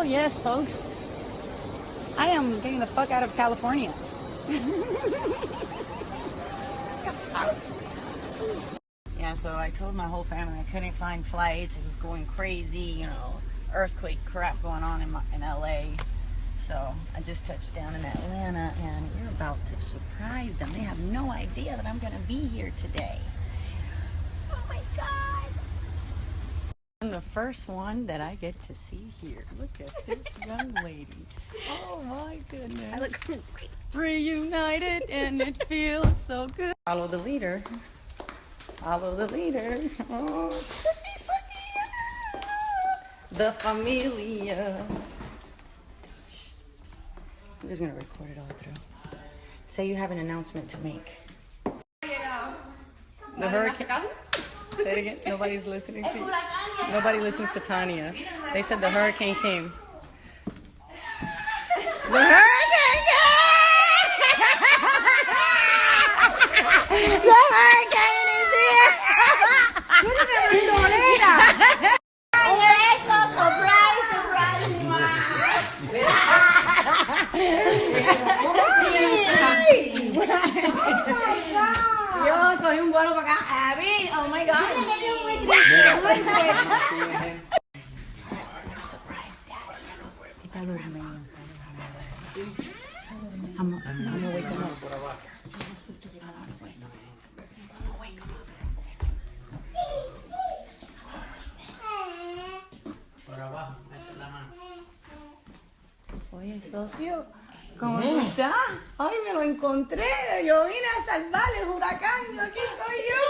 Well, yes, folks. I am getting the fuck out of California. Yeah, so I told my whole family I couldn't find flights. It was going crazy, you know, earthquake crap going on in LA. So I just touched down in Atlanta, and we're about to surprise them. They have no idea that I'm going to be here today. Oh my God. I'm the first one that I get to see here. Look at this young lady. Oh my goodness. I look great. Reunited, and it feels so good. Follow the leader. Follow the leader. Oh, sucky, sucky. The familia. I'm just going to record it all through. Say you have an announcement to make. The hurricane. Say it again. Nobody's listening to you. Nobody listens to Tania. They said the hurricane came. The hurricane came! The hurricane is here! Eso, surprise, surprise, Yo cogí un vuelo para acá. Abby, oh my God. Surprise, Daddy. Está durmiendo. I'm gonna wake him up. Oye, socio, ¿cómo estás? Ay, me lo encontré. Yo vine a salvar el huracán. Aquí estoy yo.